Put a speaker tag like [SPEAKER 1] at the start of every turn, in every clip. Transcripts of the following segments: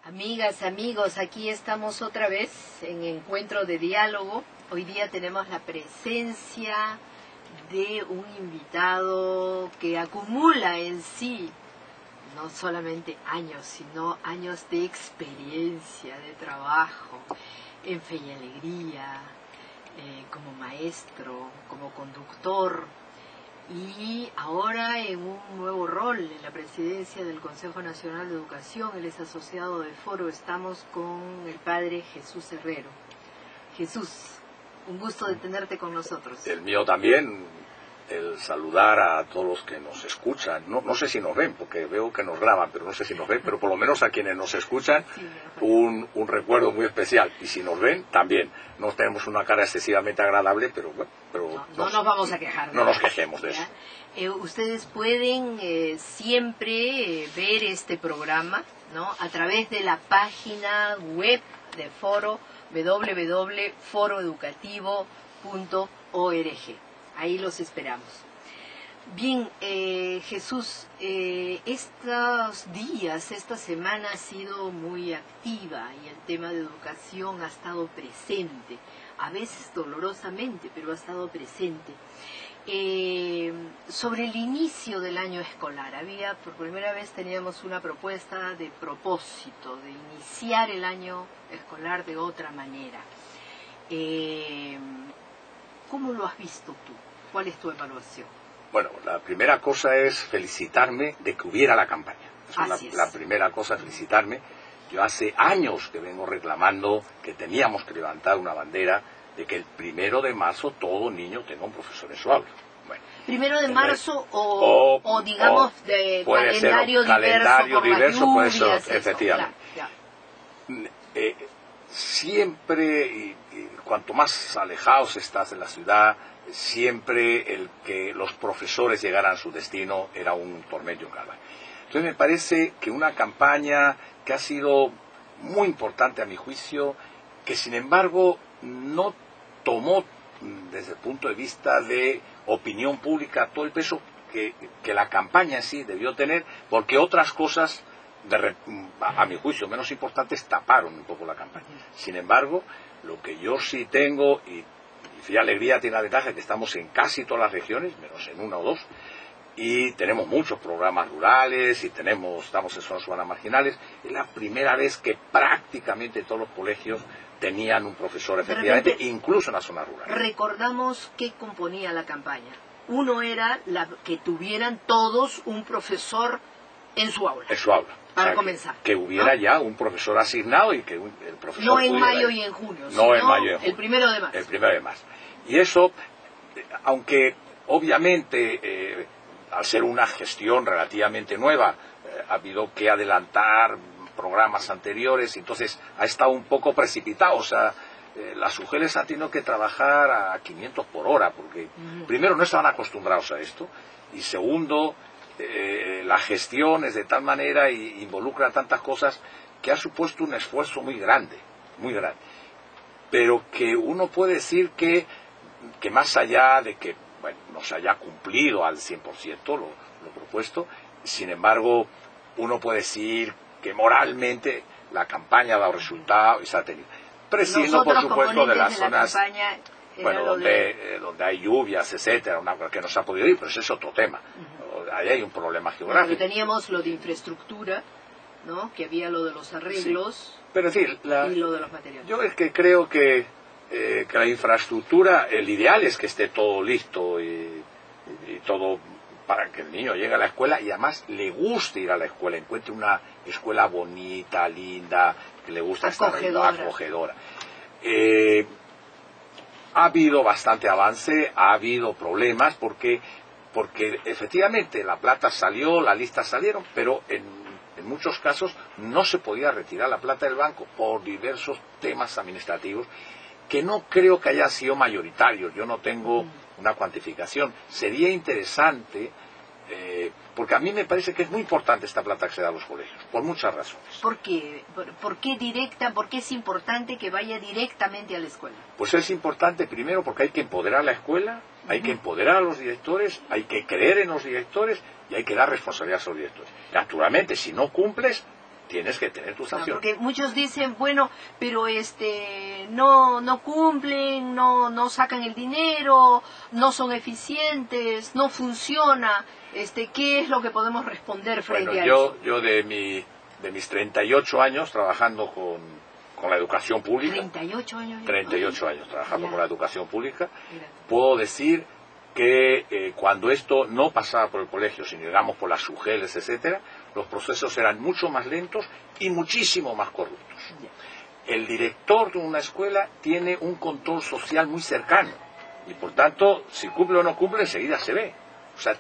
[SPEAKER 1] Amigas, amigos, aquí estamos otra vez en Encuentro de Diálogo. Hoy día tenemos la presencia de un invitado que acumula en sí no solamente años, sino años de experiencia, de trabajo, en Fe y Alegría, como maestro, como conductor, y ahora en un nuevo rol en la presidencia del Consejo Nacional de Educación. Él es asociado del foro. Estamos con el padre Jesús Herrero. Jesús, un gusto de tenerte con nosotros.
[SPEAKER 2] El mío también, el saludar a todos los que nos escuchan. No sé si nos ven, porque veo que nos graban, pero no sé si nos ven, pero por lo menos a quienes nos escuchan, sí, un recuerdo muy especial. Y si nos ven, también. No tenemos una cara excesivamente agradable, pero bueno.
[SPEAKER 1] No nos vamos a quejar.
[SPEAKER 2] No nos quejemos de eso.
[SPEAKER 1] Ustedes pueden siempre ver este programa, ¿no?, a través de la página web de Foro, www.foroeducativo.org. Ahí los esperamos. Bien, Jesús, estos días, esta semana ha sido muy activa y el tema de educación ha estado presente, a veces dolorosamente, pero ha estado presente. Sobre el inicio del año escolar, por primera vez teníamos una propuesta de propósito, de iniciar el año escolar de otra manera. ¿Cómo lo has visto tú? ¿Cuál es tu evaluación?
[SPEAKER 2] Bueno, la primera cosa es felicitarme de que hubiera la campaña. La primera cosa, felicitarme. Yo hace años que vengo reclamando que teníamos que levantar una bandera de que el 1 de marzo todo niño tenga un profesor en su aula. Bueno,
[SPEAKER 1] 1 de marzo o digamos de calendario diverso,
[SPEAKER 2] puede ser, efectivamente.
[SPEAKER 1] Claro.
[SPEAKER 2] Siempre, y cuanto más alejados estás de la ciudad, siempre el que los profesores llegaran a su destino era un tormento y un calvario. Entonces me parece que una campaña que ha sido muy importante a mi juicio, que sin embargo no tomó desde el punto de vista de opinión pública todo el peso que la campaña en sí debió tener, porque otras cosas, a mi juicio menos importantes, taparon un poco la campaña. Sin embargo, lo que yo sí tengo, y Fe y Alegría tiene la ventaja de que estamos en casi todas las regiones, menos en una o dos, y tenemos muchos programas rurales, y estamos en zonas urbanas marginales. Es la primera vez que prácticamente todos los colegios tenían un profesor, efectivamente, incluso en la zona rural.
[SPEAKER 1] Recordamos qué componía la campaña. Uno era que tuvieran todos un profesor en su aula.
[SPEAKER 2] En su aula.
[SPEAKER 1] Para comenzar.
[SPEAKER 2] Que hubiera ya un profesor asignado y que el profesor...
[SPEAKER 1] No en mayo y en junio,
[SPEAKER 2] no en mayo y en junio.
[SPEAKER 1] El 1 de marzo.
[SPEAKER 2] El 1 de marzo. Y eso, aunque obviamente, al ser una gestión relativamente nueva, ha habido que adelantar programas anteriores, entonces ha estado un poco precipitado. O sea, las UGELes han tenido que trabajar a 500 por hora, porque primero no estaban acostumbrados a esto, y segundo, la gestión es de tal manera y involucra tantas cosas que ha supuesto un esfuerzo muy grande, pero que uno puede decir que más allá de que no se haya cumplido al 100% lo propuesto, sin embargo uno puede decir que moralmente la campaña ha dado resultado y se ha tenido, prescindiendo por supuesto de las zonas donde hay lluvias, etcétera, que no se ha podido ir, pero ese es otro tema. Ahí hay un problema geográfico.
[SPEAKER 1] Pero teníamos lo de infraestructura, ¿no?, que había lo de los arreglos, sí.
[SPEAKER 2] Pero, y
[SPEAKER 1] lo de los materiales.
[SPEAKER 2] Yo es que creo que la infraestructura, el ideal es que esté todo listo y todo para que el niño llegue a la escuela y además le guste ir a la escuela, encuentre una escuela bonita, linda, que le gusta estar acogedora. Ha habido bastante avance, ha habido problemas porque efectivamente la plata salió, las listas salieron, pero en muchos casos no se podía retirar la plata del banco por diversos temas administrativos que no creo que haya sido mayoritarios. Yo no tengo una cuantificación. Sería interesante, porque a mí me parece que es muy importante esta plata que se da a los colegios, por muchas razones.
[SPEAKER 1] ¿Por qué? ¿Por qué directa? ¿Por qué es importante que vaya directamente a la escuela?
[SPEAKER 2] Pues es importante primero porque hay que empoderar la escuela, hay que empoderar a los directores, hay que creer en los directores y hay que dar responsabilidad a los directores. Naturalmente, si no cumples, tienes que tener tu sanción.
[SPEAKER 1] Porque muchos dicen, bueno, pero no cumplen, no sacan el dinero, no son eficientes, no funciona. ¿Qué es lo que podemos responder frente a eso?
[SPEAKER 2] Yo de mis 38 años trabajando con la educación pública,
[SPEAKER 1] 38 años.
[SPEAKER 2] 38 años trabajando
[SPEAKER 1] Ya.
[SPEAKER 2] con la educación pública,
[SPEAKER 1] Mira.
[SPEAKER 2] puedo decir que cuando esto no pasaba por el colegio, sino digamos por las SUGELES, etcétera, los procesos eran mucho más lentos y muchísimo más corruptos.
[SPEAKER 1] Ya.
[SPEAKER 2] El director de una escuela tiene un control social muy cercano y por tanto, si cumple o no cumple, enseguida se ve. O sea,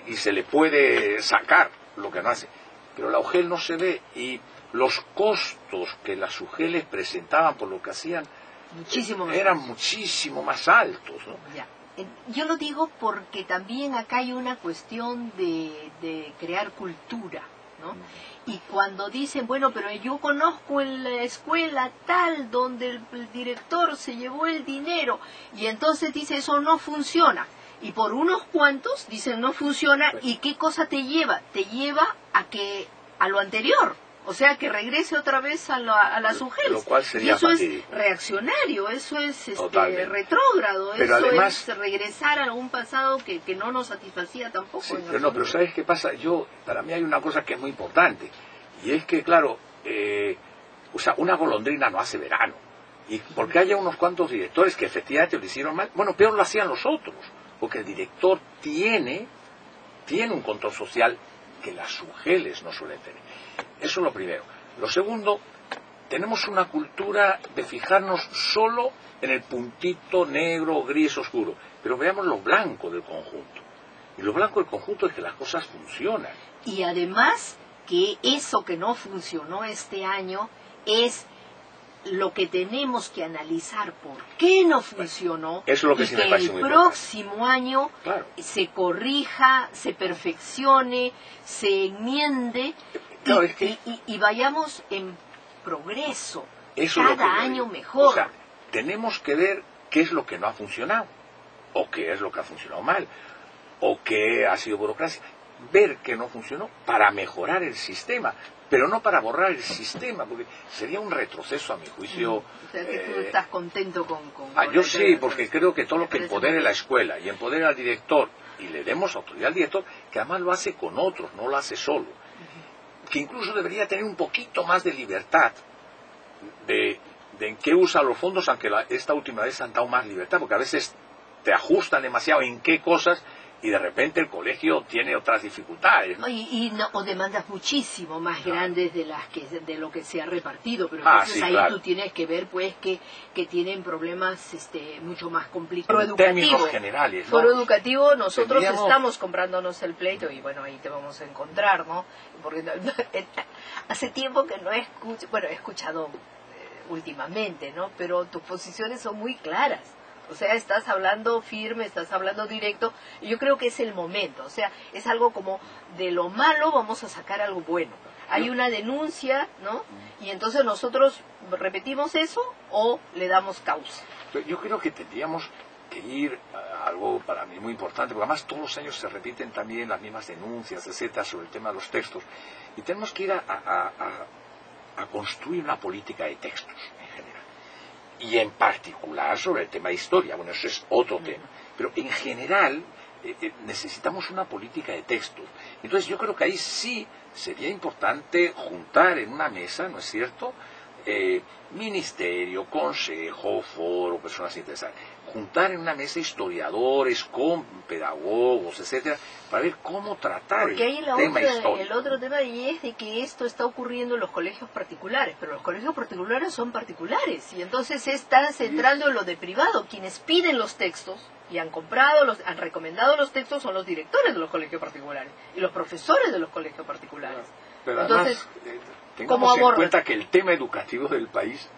[SPEAKER 2] y se le puede sacar lo que no hace. Pero la UGEL no se ve y los costos que las UGELes presentaban por lo que hacían eran muchísimo más altos, ¿no?
[SPEAKER 1] Ya. Yo lo digo porque también acá hay una cuestión de crear cultura, ¿no? Y cuando dicen, bueno, pero yo conozco en la escuela tal donde el director se llevó el dinero y entonces dice eso no funciona. Y por unos cuantos dicen no funciona, ¿y qué cosa te lleva? Te lleva a lo anterior. O sea, que regrese otra vez a las UGELs.
[SPEAKER 2] Lo cual sería
[SPEAKER 1] y eso
[SPEAKER 2] fatídico.
[SPEAKER 1] es reaccionario, eso es
[SPEAKER 2] Pero
[SPEAKER 1] retrógrado, eso
[SPEAKER 2] además,
[SPEAKER 1] es regresar a algún pasado que no nos satisfacía tampoco.
[SPEAKER 2] Sí, pero ¿sabes qué pasa? Para mí hay una cosa que es muy importante. Y es que, claro, una golondrina no hace verano. Y porque haya unos cuantos directores que efectivamente lo hicieron mal, bueno, peor lo hacían los otros. Porque el director tiene un control social que las UGELes no suelen tener. Eso es lo primero. Lo segundo, tenemos una cultura de fijarnos solo en el puntito negro, gris, oscuro. Pero veamos lo blanco del conjunto. Y lo blanco del conjunto es que las cosas funcionan.
[SPEAKER 1] Y además que eso que no funcionó este año es lo que tenemos que analizar por qué no funcionó.
[SPEAKER 2] Eso es lo que
[SPEAKER 1] y
[SPEAKER 2] sí
[SPEAKER 1] que
[SPEAKER 2] me parece
[SPEAKER 1] el
[SPEAKER 2] muy
[SPEAKER 1] próximo año
[SPEAKER 2] Claro.
[SPEAKER 1] se corrija, se perfeccione, se enmiende
[SPEAKER 2] Claro,
[SPEAKER 1] y,
[SPEAKER 2] es que
[SPEAKER 1] y vayamos en progreso,
[SPEAKER 2] eso es lo que
[SPEAKER 1] cada
[SPEAKER 2] yo
[SPEAKER 1] año
[SPEAKER 2] digo.
[SPEAKER 1] mejor.
[SPEAKER 2] O sea, tenemos que ver qué es lo que no ha funcionado, o qué es lo que ha funcionado mal, o qué ha sido burocracia. Ver qué no funcionó para mejorar el sistema, pero no para borrar el sistema, porque sería un retroceso a mi juicio.
[SPEAKER 1] O sea, que tú estás contento con
[SPEAKER 2] Yo
[SPEAKER 1] la
[SPEAKER 2] sí,
[SPEAKER 1] idea,
[SPEAKER 2] porque
[SPEAKER 1] ¿sabes?
[SPEAKER 2] creo que todo lo que
[SPEAKER 1] Me parece
[SPEAKER 2] empodere
[SPEAKER 1] muy
[SPEAKER 2] la
[SPEAKER 1] bien.
[SPEAKER 2] escuela y empodere al director y le demos autoridad al director, que además lo hace con otros, no lo hace solo, que incluso debería tener un poquito más de libertad de en qué usa los fondos, aunque esta última vez han dado más libertad, porque a veces te ajustan demasiado en qué cosas y de repente el colegio tiene otras dificultades, ¿no?
[SPEAKER 1] O demandas muchísimo más grandes de lo que se ha repartido, pero
[SPEAKER 2] Ah,
[SPEAKER 1] entonces
[SPEAKER 2] sí,
[SPEAKER 1] ahí
[SPEAKER 2] claro.
[SPEAKER 1] tú tienes que ver pues que tienen problemas mucho más complicados.
[SPEAKER 2] En términos generales, ¿no?
[SPEAKER 1] Foro educativo, nosotros
[SPEAKER 2] Tendríamos-
[SPEAKER 1] estamos comprándonos el pleito y bueno, ahí te vamos a encontrar, ¿no? Porque hace tiempo que no escucho, bueno, he escuchado últimamente, ¿no? Pero tus posiciones son muy claras. O sea, estás hablando firme, estás hablando directo, y yo creo que es el momento. O sea, es algo como de lo malo vamos a sacar algo bueno. Hay una denuncia, ¿no? Y entonces nosotros repetimos eso o le damos causa.
[SPEAKER 2] Yo creo que tendríamos que ir a algo para mí muy importante, porque además todos los años se repiten también las mismas denuncias, etcétera, sobre el tema de los textos. Y tenemos que ir a construir una política de textos en general. Y en particular sobre el tema de historia. Bueno, eso es otro tema. Pero en general necesitamos una política de textos. Entonces yo creo que ahí sí sería importante juntar en una mesa, ¿no es cierto?, ministerio, consejo, foro, personas interesadas, juntar en una mesa historiadores con pedagogos, etcétera, para ver cómo tratar
[SPEAKER 1] Porque hay
[SPEAKER 2] el tema histórico.
[SPEAKER 1] el otro tema y es de que esto está ocurriendo en los colegios particulares, pero los colegios particulares son particulares y entonces se está centrando en lo de privado. Quienes piden los textos y han han recomendado los textos son los directores de los colegios particulares y los profesores de los colegios particulares.
[SPEAKER 2] Pero
[SPEAKER 1] Entonces,
[SPEAKER 2] además,
[SPEAKER 1] ¿cómo
[SPEAKER 2] tengamos en
[SPEAKER 1] abordan?
[SPEAKER 2] cuenta que el tema educativo del país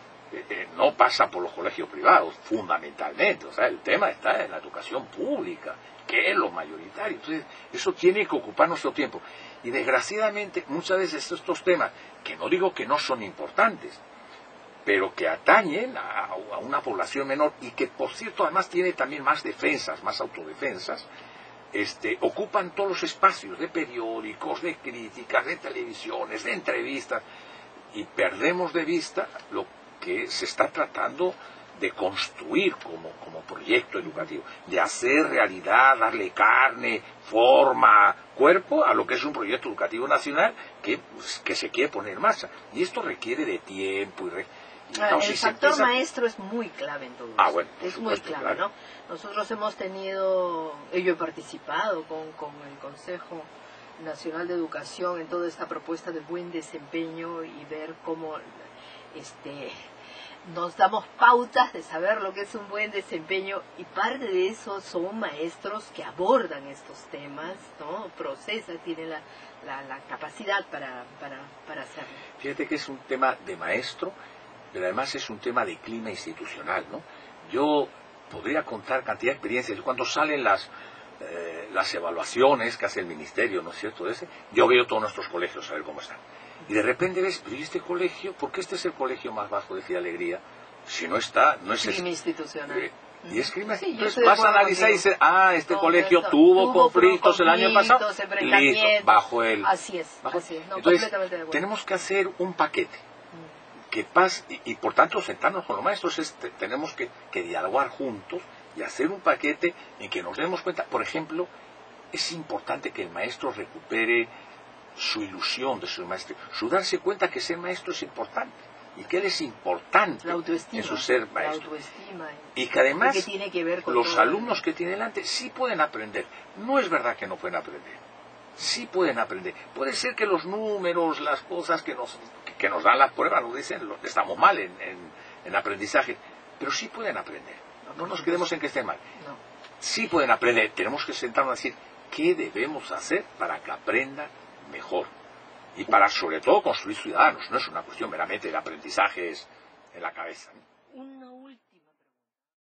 [SPEAKER 2] no pasa por los colegios privados, fundamentalmente. O sea, el tema está en la educación pública, que es lo mayoritario. Entonces, eso tiene que ocupar nuestro tiempo. Y desgraciadamente, muchas veces estos temas, que no digo que no son importantes, pero que atañen a una población menor y que, por cierto, además tiene también más defensas, más autodefensas, ocupan todos los espacios de periódicos, de críticas, de televisiones, de entrevistas, y perdemos de vista lo que se está tratando de construir como proyecto educativo, de hacer realidad, darle carne, forma, cuerpo a lo que es un proyecto educativo nacional que se quiere poner en marcha. Y esto requiere de tiempo.
[SPEAKER 1] El factor maestro es muy clave en todo esto.
[SPEAKER 2] Bueno,
[SPEAKER 1] es muy clave, ¿no? Nosotros hemos tenido, yo he participado con el Consejo Nacional de Educación en toda esta propuesta de buen desempeño y ver cómo nos damos pautas de saber lo que es un buen desempeño, y parte de eso son maestros que abordan estos temas, ¿no? Procesan, tienen la capacidad para hacerlo.
[SPEAKER 2] Fíjate que es un tema de maestro, pero además es un tema de clima institucional, ¿no? Yo podría contar cantidad de experiencias. Cuando salen las evaluaciones que hace el ministerio, ¿no es cierto? Yo veo todos nuestros colegios a ver cómo están. Y de repente ves, pero ¿y este colegio? ¿Por qué este es el colegio más bajo de Alegría? Si no está, no es...
[SPEAKER 1] Clima institucional.
[SPEAKER 2] Y es clima.
[SPEAKER 1] Sí,
[SPEAKER 2] entonces vas a analizar y dices, este colegio tuvo conflictos el año pasado. Listo, bajo el...
[SPEAKER 1] Así es. No,
[SPEAKER 2] entonces,
[SPEAKER 1] completamente de acuerdo.
[SPEAKER 2] Tenemos que hacer un paquete que pase, y por tanto sentarnos con los maestros, tenemos que dialogar juntos y hacer un paquete en que nos demos cuenta. Por ejemplo, es importante que el maestro recupere su ilusión de ser maestro, su darse cuenta que ser maestro es importante y que él es importante en su ser maestro, y que además
[SPEAKER 1] que tiene que ver con
[SPEAKER 2] los alumnos que tiene delante sí pueden aprender. No es verdad que no pueden aprender, sí pueden aprender. Puede ser que los números, las cosas que nos dan las pruebas nos dicen estamos mal en aprendizaje, pero sí pueden aprender. No nos quedemos en que esté mal. Sí pueden aprender. Tenemos que sentarnos a decir qué debemos hacer para que aprendan mejor y para sobre todo construir ciudadanos. No es una cuestión meramente de aprendizajes en la cabeza, ¿no?
[SPEAKER 1] Una última